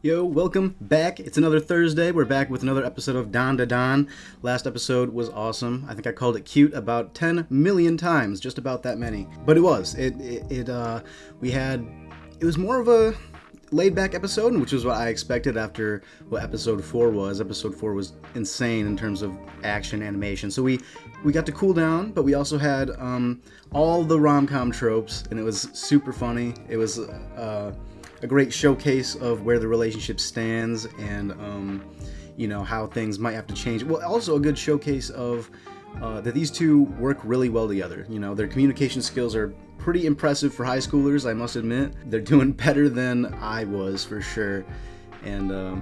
Yo, welcome back. It's another Thursday. We're back with another episode of Don to Don. Last episode was awesome. I think I called it cute about 10 million times, just about that many. But it was. It was more of a laid back episode, which is what I expected after what episode 4 was. Episode 4 was insane in terms of action animation. So we got to cool down, but we also had all the rom-com tropes, and it was super funny. It was a great showcase of where the relationship stands and how things might have to change. Well, also a good showcase of that these two work really well together. Their communication skills are pretty impressive for high schoolers, I must admit. They're doing better than I was, for sure. And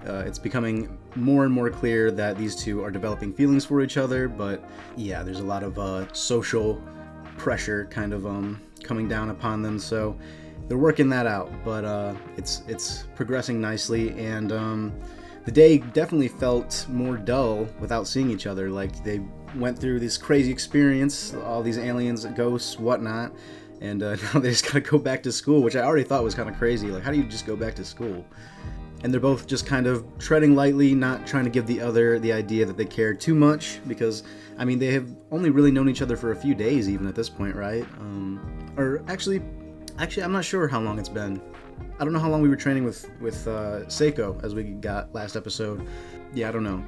it's becoming more and more clear that these two are developing feelings for each other. But yeah, there's a lot of social pressure kind of coming down upon them. So they're working that out, but it's progressing nicely, and the day definitely felt more dull without seeing each other. Like, they went through this crazy experience, all these aliens, ghosts, whatnot, and now they just gotta go back to school, which I already thought was kind of crazy. Like, how do you just go back to school? And they're both just kind of treading lightly, not trying to give the other the idea that they care too much, because, I mean, they have only really known each other for a few days even at this point, right? Or actually, I'm not sure how long it's been. I don't know how long we were training with Seiko, as we got last episode. Yeah, I don't know.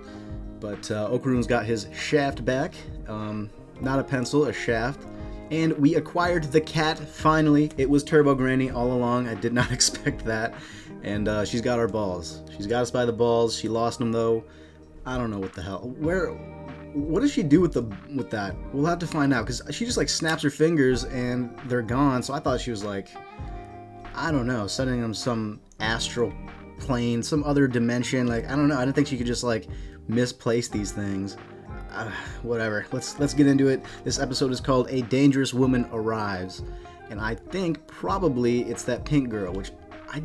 But Okarun's got his shaft back. Not a pencil, a shaft. And we acquired the cat, finally. It was Turbo Granny all along. I did not expect that. And she's got our balls. She's got us by the balls. She lost them, though. I don't know what the hell. What does she do with that? We'll have to find out, because she just like snaps her fingers and they're gone. So I thought she was like, I don't know, sending them some astral plane, some other dimension. Like, I don't know. I didn't think she could just like misplace these things. Whatever. Let's get into it. This episode is called A Dangerous Woman Arrives, and I think probably it's that pink girl, which I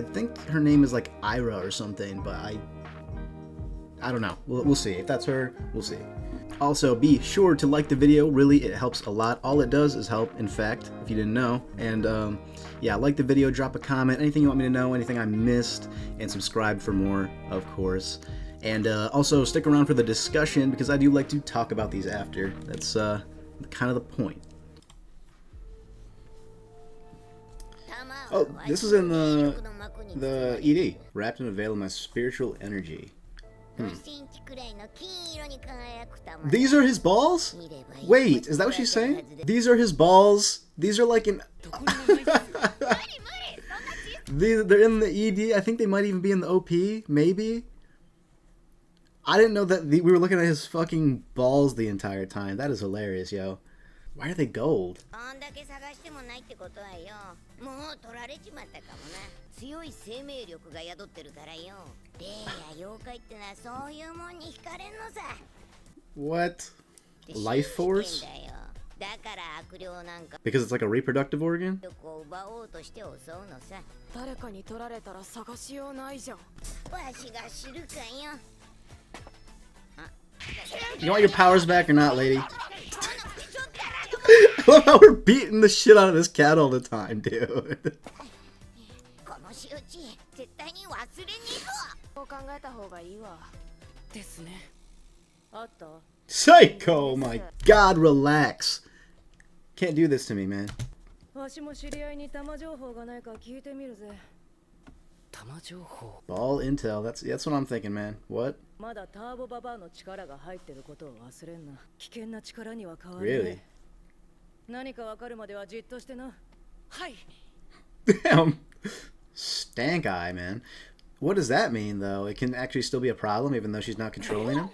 think her name is like Aira or something, but I don't know. We'll see. If that's her, we'll see. Also, be sure to like the video. Really, it helps a lot. All it does is help, in fact, if you didn't know. And yeah, like the video, drop a comment, anything you want me to know, anything I missed, and subscribe for more, of course. And also, stick around for the discussion, because I do like to talk about these after. That's kind of the point. Oh, this is in the ED. Wrapped in a veil of my spiritual energy. These are his balls? Wait, is that what she's saying? These are his balls? These are like in... They're in the ED. I think they might even be in the OP, maybe? I didn't know that we were looking at his fucking balls the entire time. That is hilarious, yo. Why are they gold? What? Life force? Because it's like a reproductive organ? You want your powers back or not, lady? I love how we're beating the shit out of this cat all the time, dude. Psycho, my god, relax. Can't do this to me, man. Ball intel, that's what I'm thinking, man. What? Really? Damn. Stank eye, man. What does that mean, though? It can actually still be a problem even though she's not controlling him?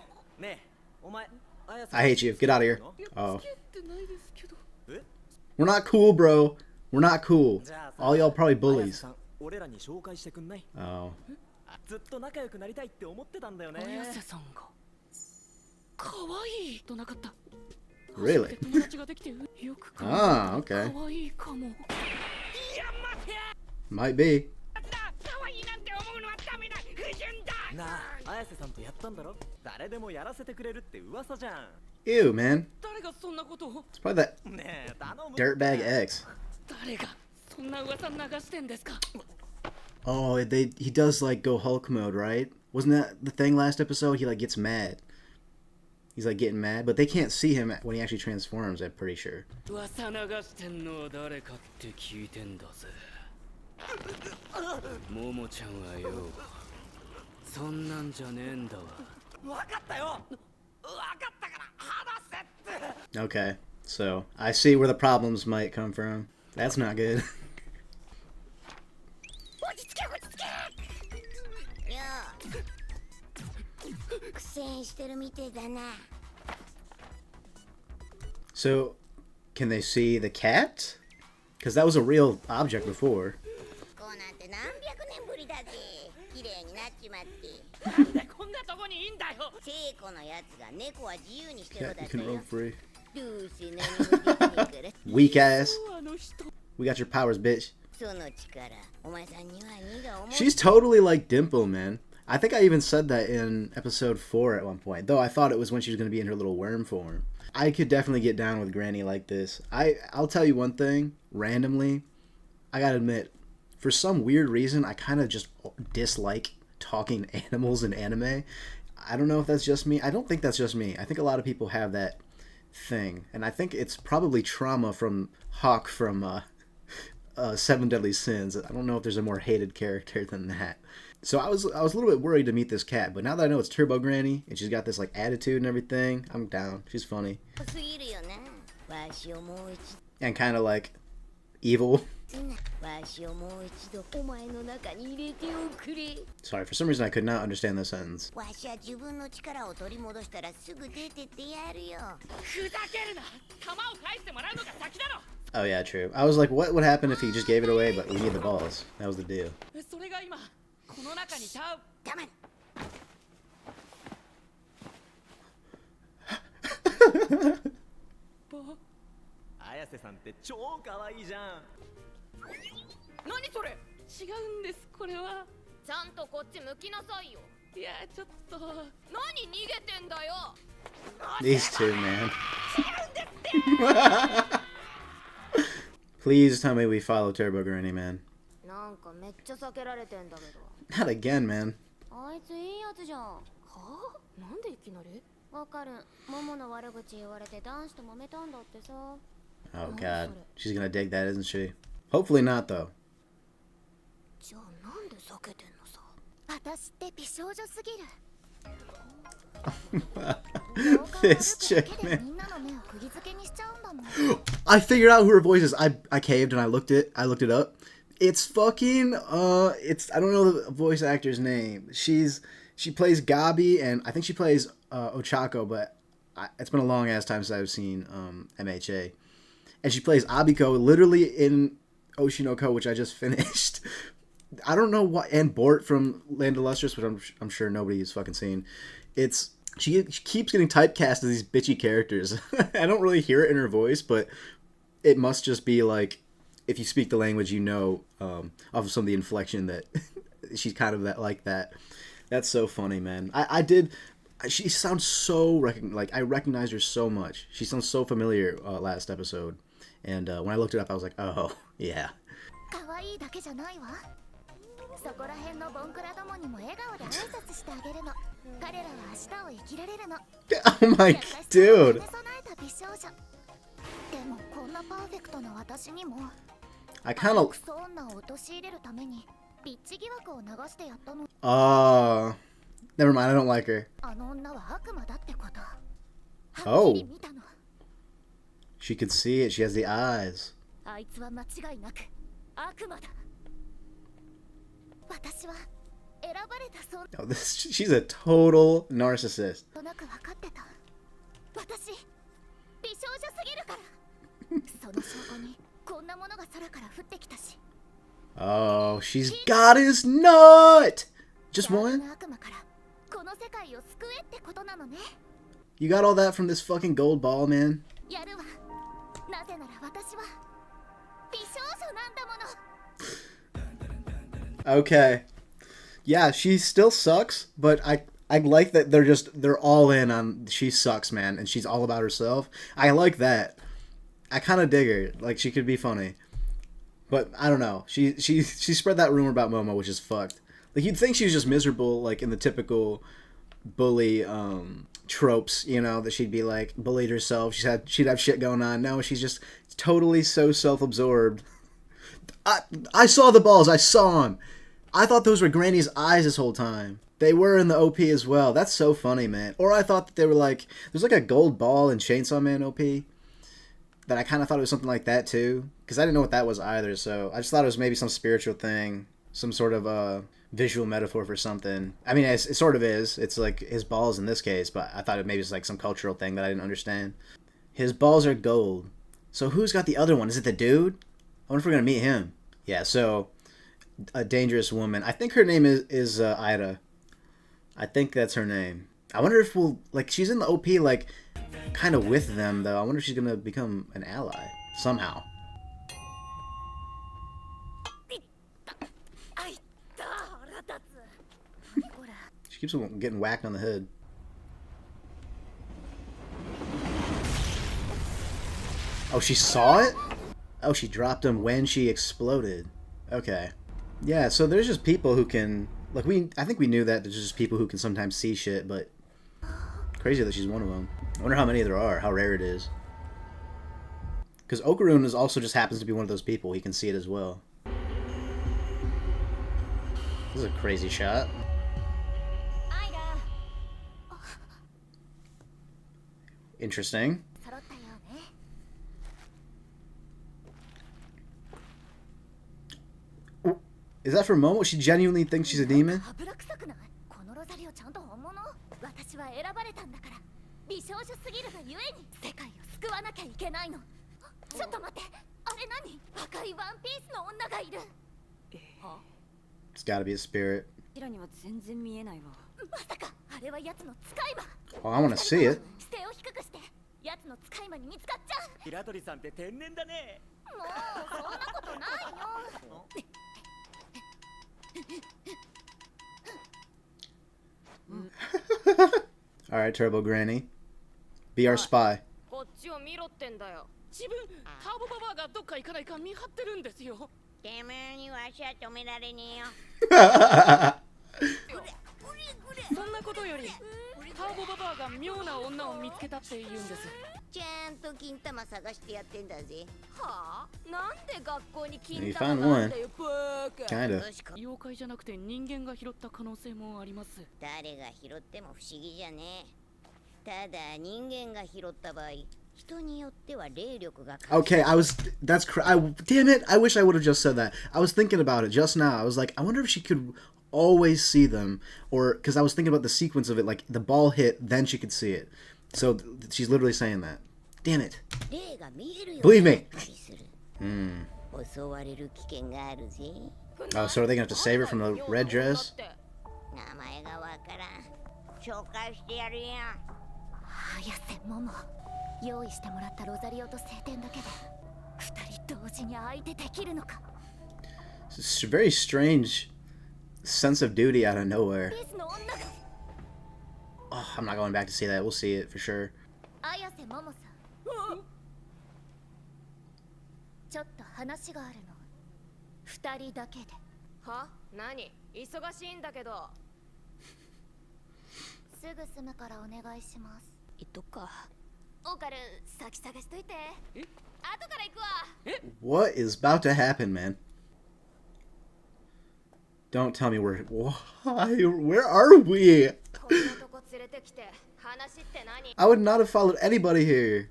I hate you. Get out of here. Oh. We're not cool, bro. We're not cool. All y'all probably bullies. Oh. Really? Ah, okay. Might be. Ew, man. It's probably that dirtbag ex. Oh, he does like go Hulk mode, right? Wasn't that the thing last episode? He like gets mad. He's like getting mad, but they can't see him when he actually transforms, I'm pretty sure. Okay, so I see where the problems might come from. That's not good. So, can they see the cat? Because that was a real object before. Yeah, you can roam free. Weak ass. We got your powers, bitch. She's totally like Dimple, man. I think I even said that in episode 4 at one point. Though I thought it was when she was going to be in her little worm form. I could definitely get down with Granny like this. I'll tell you one thing, randomly. I gotta admit, for some weird reason, I kind of just dislike talking animals in anime. I don't know if that's just me. I don't think that's just me. I think a lot of people have that thing. And I think it's probably trauma from Hawk from Seven Deadly Sins. I don't know if there's a more hated character than that. So I was a little bit worried to meet this cat, but now that I know it's Turbo Granny and she's got this like attitude and everything, I'm down. She's funny. And kind of like evil. Sorry, for some reason I could not understand this sentence. Oh yeah, true. I was like, what would happen if he just gave it away, but we need the balls? That was the deal. These two, man. Please tell me we follow Turbo Granny, man. Not again, man. Oh god, she's gonna dig that, isn't she? Hopefully not, though. This chick, man. I figured out who her voice is. I caved and I looked it up. It's fucking it's, I don't know the voice actor's name. She plays Gabi, and I think she plays Ochako, but it's been a long ass time since I've seen MHA. And she plays Abiko literally in Oshinoko, which I just finished. I don't know what, and Bort from Land of Lustrous, which I'm sure nobody's fucking seen. She keeps getting typecast as these bitchy characters. I don't really hear it in her voice, but it must just be like, if you speak the language, you know, of some of the inflection that she's kind of that like that. That's so funny, man. She sounds so I recognized her so much. She sounds so familiar last episode, and when I looked it up, I was like, oh yeah. Oh my dude. I kind of. Never mind. I don't like her. Oh. She could see it. She has the eyes. Oh, she's a total narcissist. Oh, she's got his nut! Just one? You got all that from this fucking gold ball, man? Okay. Yeah, she still sucks, but I like that they're all in on she sucks, man, and she's all about herself. I like that. I kind of dig her. Like, she could be funny. But I don't know. She spread that rumor about Momo, which is fucked. Like you'd think she was just miserable, like in the typical bully tropes, you know, that she'd be like bullied herself. She'd have shit going on. No, she's just totally so self-absorbed. I saw the balls. I saw them. I thought those were Granny's eyes this whole time. They were in the OP as well. That's so funny, man. Or I thought that they were like, there's like a gold ball in Chainsaw Man OP that I kind of thought it was something like that too, because I didn't know what that was either. So I just thought it was maybe some spiritual thing, some sort of visual metaphor for something. I mean, it sort of is. It's like his balls in this case, but I thought it maybe was like some cultural thing that I didn't understand. His balls are gold. So who's got the other one? Is it the dude? I wonder if we're gonna meet him. Yeah. So a dangerous woman. I think her name is Aira. I think that's her name. I wonder if we'll like she's in the OP like kind of with them though. I wonder if she's gonna become an ally somehow. She keeps getting whacked on the head. Oh, she saw it? Oh, she dropped him when she exploded. Okay. Yeah, so there's just people who can... Like, I think we knew that there's just people who can sometimes see shit, but... Crazy that she's one of them. I wonder how many there are, how rare it is. Because Okarun is also just happens to be one of those people. He can see it as well. This is a crazy shot. Interesting. Is that for Momo? She genuinely thinks she's a demon? It's gotta be a spirit. Oh, I wanna see it. Alright, Turbo Granny. Be our spy. You found one. Kinda. Okay, damn it, I wish I would have just said that. I was thinking about it just now. I was like, I wonder if she could always see them, or because I was thinking about the sequence of it, like the ball hit, then she could see it. So she's literally saying that. Damn it. Believe me. Oh, so are they gonna have to save her from the red dress? It's a very strange sense of duty out of nowhere. Oh, I'm not going back to see that. We'll see it for sure. What is about to happen, man? Don't tell me where are we? I would not have followed anybody here.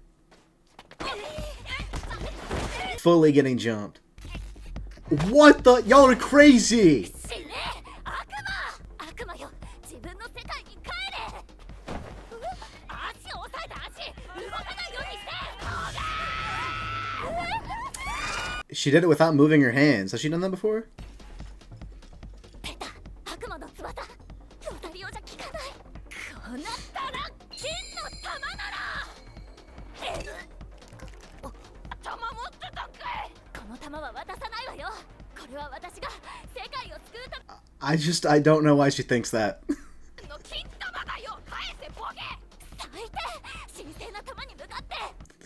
Fully getting jumped. What the? Y'all are crazy! She did it without moving her hands. Has she done that before? I don't know why she thinks that.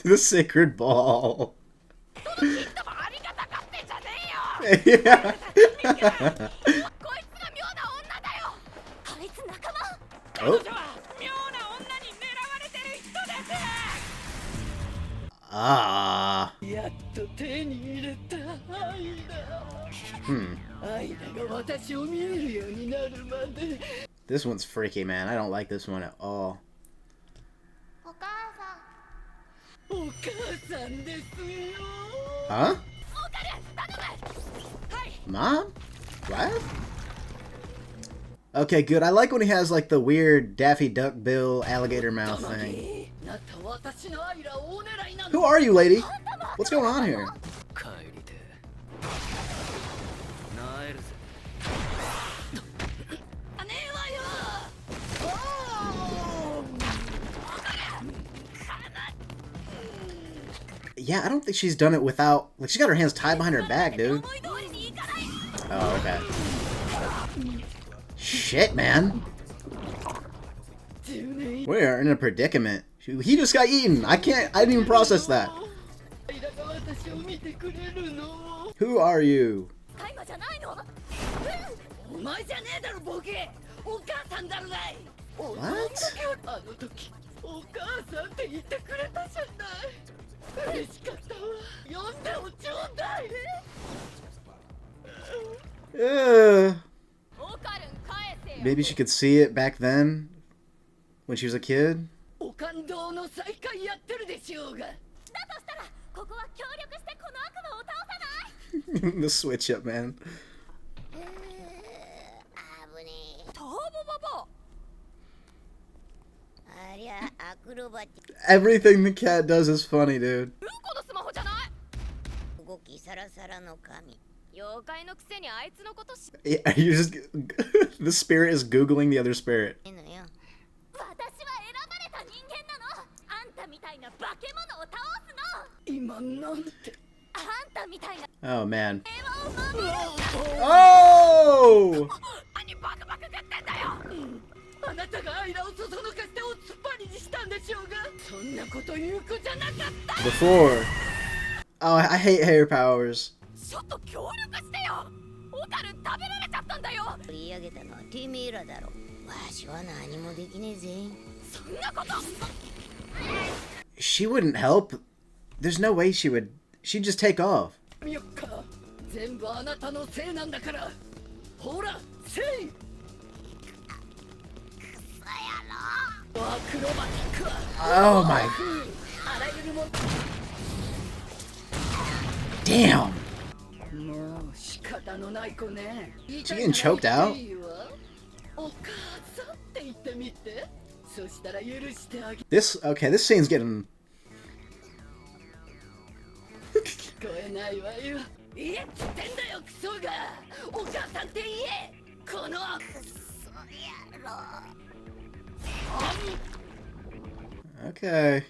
The sacred ball. Yeah. Oh. Ah. Hmm. This one's freaky, man. I don't like this one at all. Huh? Mom? What? Okay, good. I like when he has like the weird Daffy Duck Bill alligator mouth thing. Who are you, lady? What's going on here? Yeah, I don't think she's done it without... Like, she's got her hands tied behind her back, dude. Oh, okay. Shit, man. We are in a predicament. He just got eaten. I didn't even process that. Who are you? What? Maybe she could see it back then, when she was a kid. The switch up, man. Everything the cat does is funny, dude. Yeah, you just... The spirit is Googling the other spirit. Oh, man. Oh! Before. Oh, I hate hair powers. She wouldn't help. There's no way she would. She'd just take off. Oh my. Damn. She getting choked out? This scene's getting... Okay.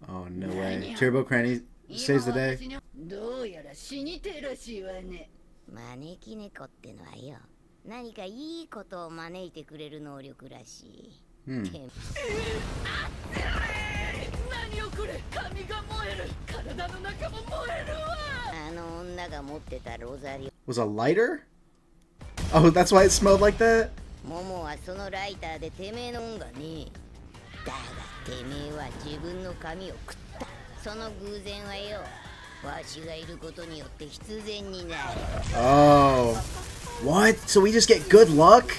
Oh, no way. Turbo Cranny saves the day. Was a lighter? Oh, that's why it smelled like that? Oh. What? So we just get good luck?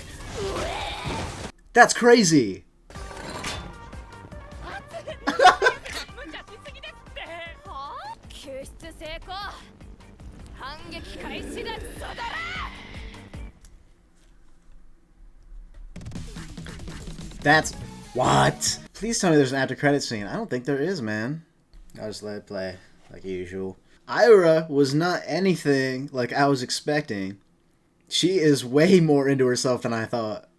That's crazy. That's... What? Please tell me there's an after credit scene. I don't think there is, man. I'll just let it play, like usual. Aira was not anything like I was expecting. She is way more into herself than I thought.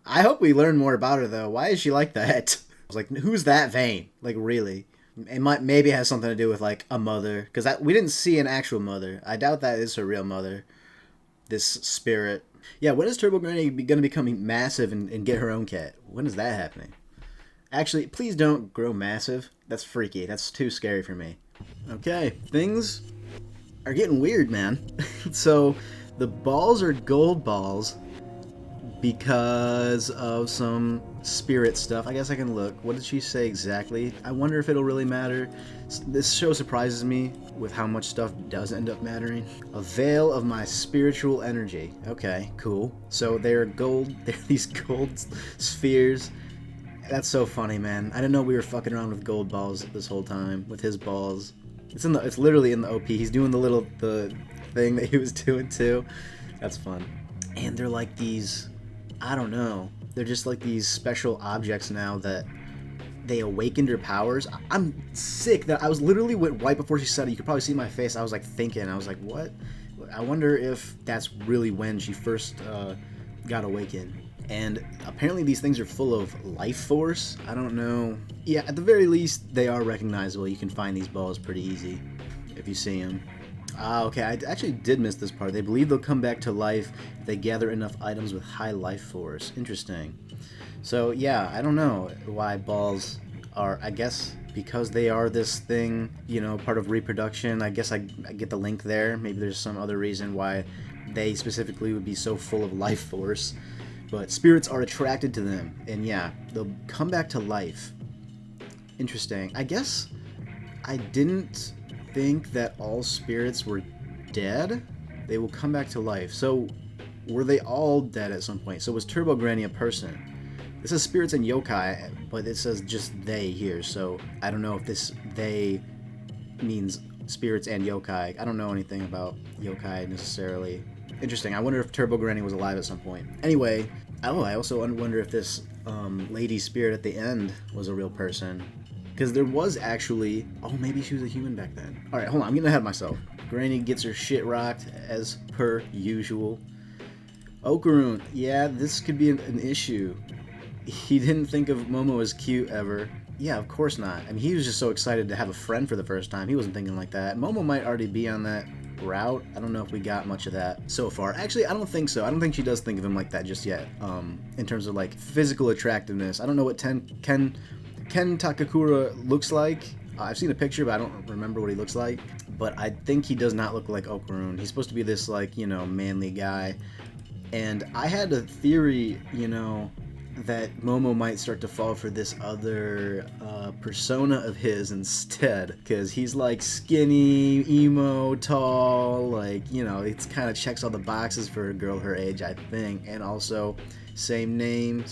I hope we learn more about her, though. Why is she like that? I was like, who's that vain? Like, really? It might maybe has something to do with, like, a mother. Because we didn't see an actual mother. I doubt that is her real mother. This spirit. Yeah, when is Turbo Granny going to become massive and get her own cat? When is that happening? Actually, please don't grow massive. That's freaky. That's too scary for me. Okay, things are getting weird, man. So, the balls are gold balls because of some spirit stuff. I guess I can look. What did she say exactly? I wonder if it'll really matter. This show surprises me with how much stuff does end up mattering. A veil of my spiritual energy. Okay, cool. So they're gold. They're these gold spheres. That's so funny, man. I didn't know we were fucking around with gold balls this whole time with his balls. It's literally in the OP. He's doing the thing that he was doing too. That's fun. And they're like these, I don't know. They're just like these special objects now that they awakened her powers. I'm sick that I was literally right before she said it. You could probably see my face. I was like thinking. I was like, what? I wonder if that's really when she first got awakened. And apparently these things are full of life force. I don't know. Yeah, at the very least, they are recognizable. You can find these balls pretty easy if you see them. Okay, I actually did miss this part. They believe they'll come back to life if they gather enough items with high life force. Interesting. So, yeah, I don't know why balls are, I guess, because they are this thing, you know, part of reproduction. I guess I get the link there. Maybe there's some other reason why they specifically would be so full of life force. But spirits are attracted to them, and yeah, they'll come back to life. Interesting. I guess I didn't think that all spirits were dead. They will come back to life. So, were they all dead at some point? So was Turbo Granny a person? This says spirits and yokai, but it says just they here, so I don't know if this they means spirits and yokai. I don't know anything about yokai necessarily. Interesting. I wonder if Turbo Granny was alive at some point. Anyway, I also wonder if this lady spirit at the end was a real person. Because there was actually... Oh, maybe she was a human back then. Alright, hold on. I'm getting ahead of myself. Granny gets her shit rocked as per usual. Okarun. Yeah, this could be an issue. He didn't think of Momo as cute ever. Yeah, of course not. I mean, he was just so excited to have a friend for the first time. He wasn't thinking like that. Momo might already be on that route. I don't know if we got much of that so far. Actually, I don't think so. I don't think she does think of him like that just yet. In terms of like physical attractiveness. I don't know what Ken Takakura looks like. I've seen a picture, but I don't remember what he looks like. But I think he does not look like Okarun. He's supposed to be this, like, you know, manly guy. And I had a theory, you know, that Momo might start to fall for this other persona of his instead, because he's like skinny, emo, tall, like, you know, it kind of checks all the boxes for a girl her age, I think, and also same name,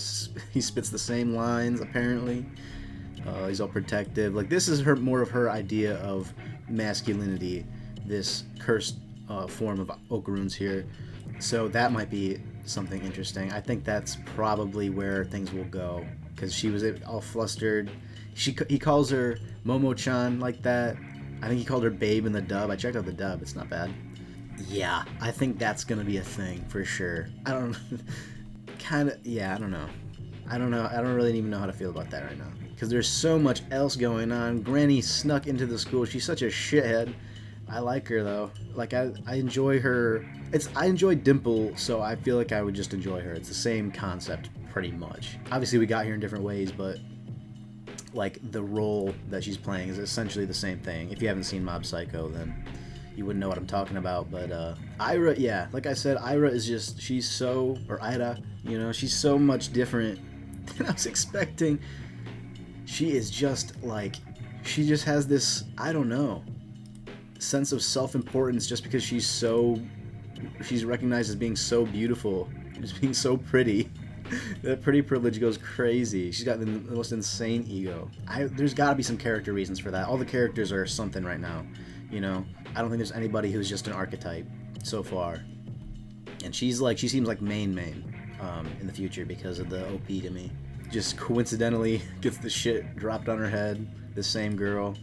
he spits the same lines apparently. He's all protective. Like, this is more of her idea of masculinity, this cursed form of Okarun's here. So that might be something interesting. I think that's probably where things will go, because she was all flustered. He calls her Momo-chan like that. I think he called her Babe in the dub. I checked out the dub. It's not bad. Yeah, I think that's gonna be a thing for sure. I don't kind of, yeah, I don't know. I don't really even know how to feel about that right now, because there's so much else going on. Granny snuck into the school. She's such a shithead. I like her though. Like, I enjoy her. I enjoy Dimple, so I feel like I would just enjoy her. It's the same concept pretty much. Obviously we got here in different ways, but like the role that she's playing is essentially the same thing. If you haven't seen Mob Psycho, then you wouldn't know what I'm talking about. But Aira, yeah, like I said, Aira is just, Aira, you know, she's so much different than I was expecting. She is just like, she just has this, I don't know, sense of self-importance just because she's recognized as being so beautiful, as being so pretty. That pretty privilege goes crazy. She's got the most insane ego. There's got to be some character reasons for that. All the characters are something right now, you know. I don't think there's anybody who's just an archetype so far. And she seems like main in the future because of the OP to me. Just coincidentally gets the shit dropped on her head. The same girl.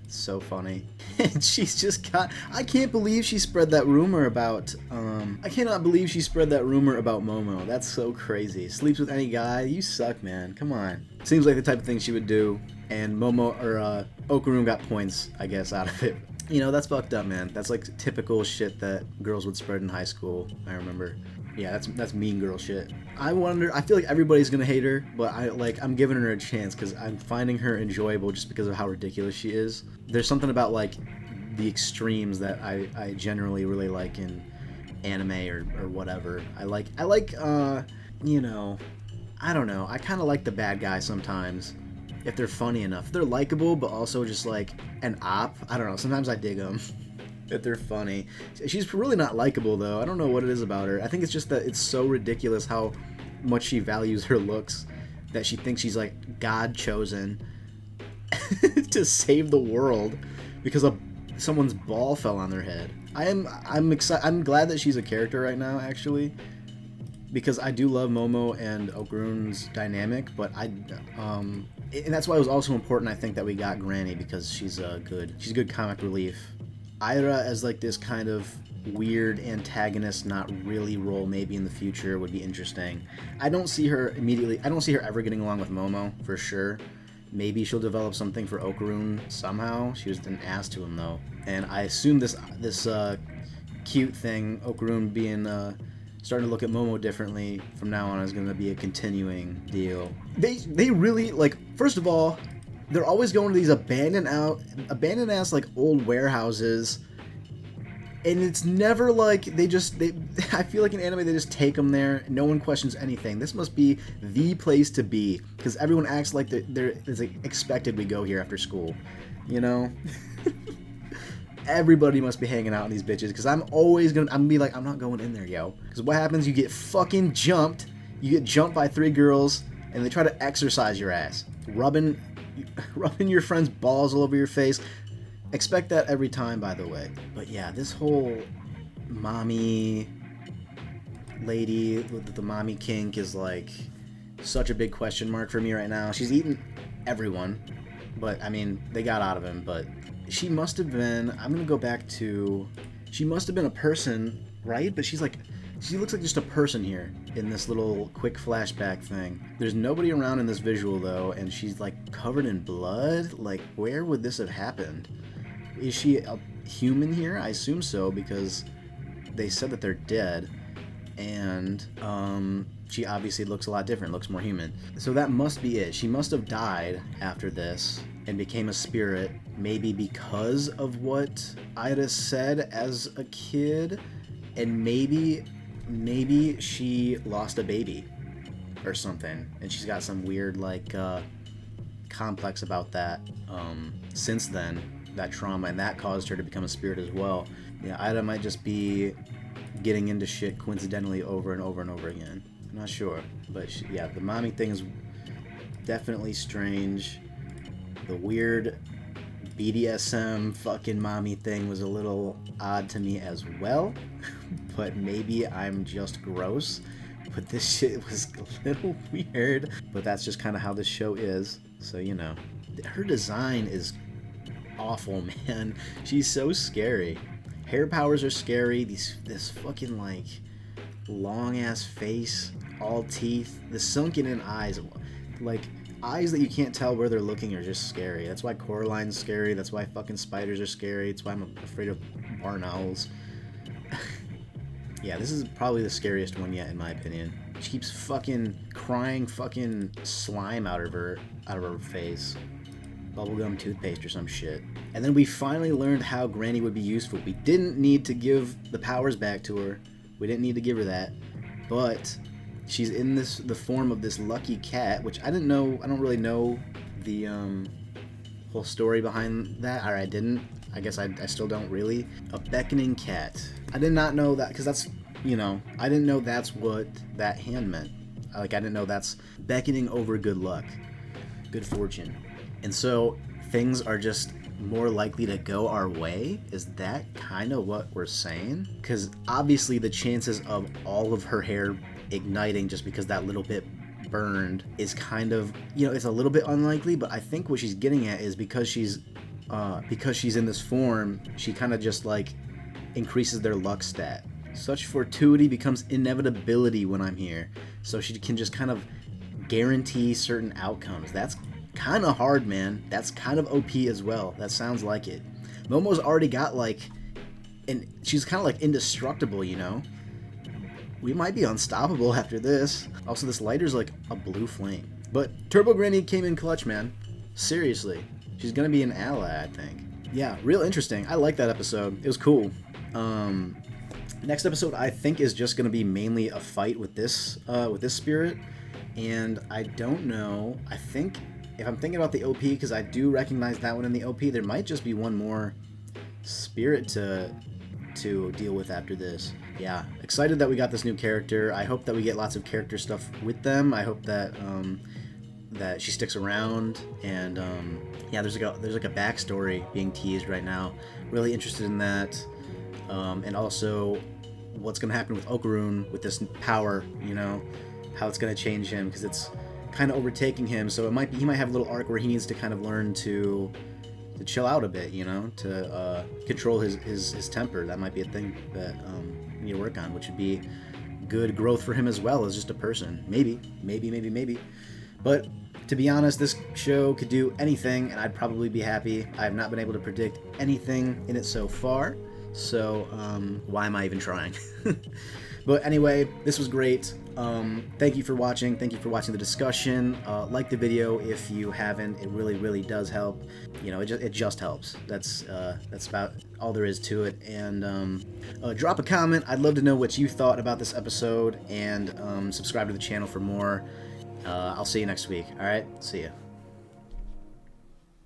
So funny. And she's just got... I can't believe she spread that rumor about... I cannot believe she spread that rumor about Momo. That's so crazy. Sleeps with any guy? You suck, man. Come on. Seems like the type of thing she would do. And Okarun got points, I guess, out of it. You know, that's fucked up, man. That's like typical shit that girls would spread in high school, I remember. Yeah, that's mean girl shit. I feel like everybody's gonna hate her, but I'm giving her a chance because I'm finding her enjoyable just because of how ridiculous she is. There's something about like the extremes that I generally really like in anime or whatever. I like you know, I don't know. I kind of like the bad guy sometimes if they're funny enough. If they're likable but also just like an op. I don't know. Sometimes I dig them. If they're funny. She's really not likable though. I don't know what it is about her. I think it's just that it's so ridiculous how much she values her looks that she thinks she's like God chosen to save the world because someone's ball fell on their head. I'm excited. I'm glad that she's a character right now actually because I do love Momo and Ogrun's dynamic, but and that's why it was also important I think that we got Granny because she's good comic relief. Aira as like this kind of weird antagonist, not really role maybe in the future would be interesting. I don't see her ever getting along with Momo for sure. Maybe she'll develop something for Okarun somehow. She was an ass to him though, and I assume this cute thing, Okarun being starting to look at Momo differently from now on is going to be a continuing deal. They really like. First of all, they're always going to these abandoned ass like old warehouses, and it's never like they I feel like in anime they just take them there. No one questions anything. This must be the place to be because everyone acts like it's like expected we go here after school, you know. Everybody must be hanging out in these bitches because I'm gonna be like, I'm not going in there, yo. Because what happens? You get fucking jumped. You get jumped by 3 girls, and they try to exercise your ass, rubbing your friend's balls all over your face. Expect that every time, by the way. But yeah, this whole mommy lady with the mommy kink is like such a big question mark for me right now. She's eaten everyone, but I mean, they got out of him, but she must have been, I'm gonna go back to, she must have been a person, right? But she looks like just a person here in this little quick flashback thing. There's nobody around in this visual though, and she's like covered in blood. Like, where would this have happened? Is she a human here? I assume so because they said that they're dead, and she obviously looks a lot different, looks more human. So that must be it. She must have died after this and became a spirit, maybe because of what Ida said as a kid, and maybe she lost a baby or something, and she's got some weird like complex about that since then, that trauma, and that caused her to become a spirit as well. Yeah, Ida might just be getting into shit coincidentally over and over and over again. I'm not sure, but yeah, the mommy thing is definitely strange. The weird BDSM fucking mommy thing was a little odd to me as well, but maybe I'm just gross. But this shit was a little weird, but that's just kind of how this show is. So, you know, her design is awful, man. She's so scary. Hair powers are scary. This fucking like long ass face, all teeth, the sunken in eyes, like eyes that you can't tell where they're looking are just scary. That's why Coraline's scary. That's why fucking spiders are scary. It's why I'm afraid of barn owls. Yeah, this is probably the scariest one yet in my opinion. She keeps fucking crying fucking slime out of her face. Bubblegum toothpaste or some shit. And then we finally learned how Granny would be useful. We didn't need to give the powers back to her. We didn't need to give her that. But she's in the form of this lucky cat, which I didn't know. I don't really know the whole story behind that, or I didn't. I guess I still don't really. A beckoning cat. I did not know that, because that's, you know, I didn't know that's what that hand meant. Like, I didn't know that's beckoning over good luck, good fortune. And so things are just more likely to go our way. Is that kind of what we're saying? Because obviously the chances of all of her hair igniting just because that little bit burned is kind of, you know, it's a little bit unlikely, but I think what she's getting at is because she's in this form, she kind of just like increases their luck stat. Such fortuity becomes inevitability when I'm here, so she can just kind of guarantee certain outcomes. That's kind of hard, man. That's kind of OP as well. That sounds like it. Momo's already got like, and she's kind of like indestructible, you know? we might be unstoppable after this. Also, this lighter's like a blue flame. But Turbo Granny came in clutch, man. Seriously. She's gonna be an ally, I think. Yeah, real interesting. I like that episode. It was cool. Next episode, I think, is just gonna be mainly a fight with this spirit. And I don't know. I think, if I'm thinking about the OP, because I do recognize that one in the OP, there might just be one more spirit to deal with after this. Yeah, excited that we got this new character. I hope that we get lots of character stuff with them. I hope that that she sticks around, and yeah, there's like a backstory being teased right now. Really interested in that, and also what's gonna happen with Okarun with this power. You know, how it's gonna change him, because it's kind of overtaking him. So he might have a little arc where he needs to kind of learn to chill out a bit, you know, to control his temper. That might be a thing that we need to work on, which would be good growth for him as well as just a person. Maybe. But to be honest, this show could do anything, and I'd probably be happy. I have not been able to predict anything in it so far, so why am I even trying? But anyway, this was great. Thank you for watching. Thank you for watching the discussion. Like the video if you haven't. It really does help. You know, it just helps. That's about all there is to it. And drop a comment. I'd love to know what you thought about this episode. And subscribe to the channel for more. I'll see you next week. All right? See ya.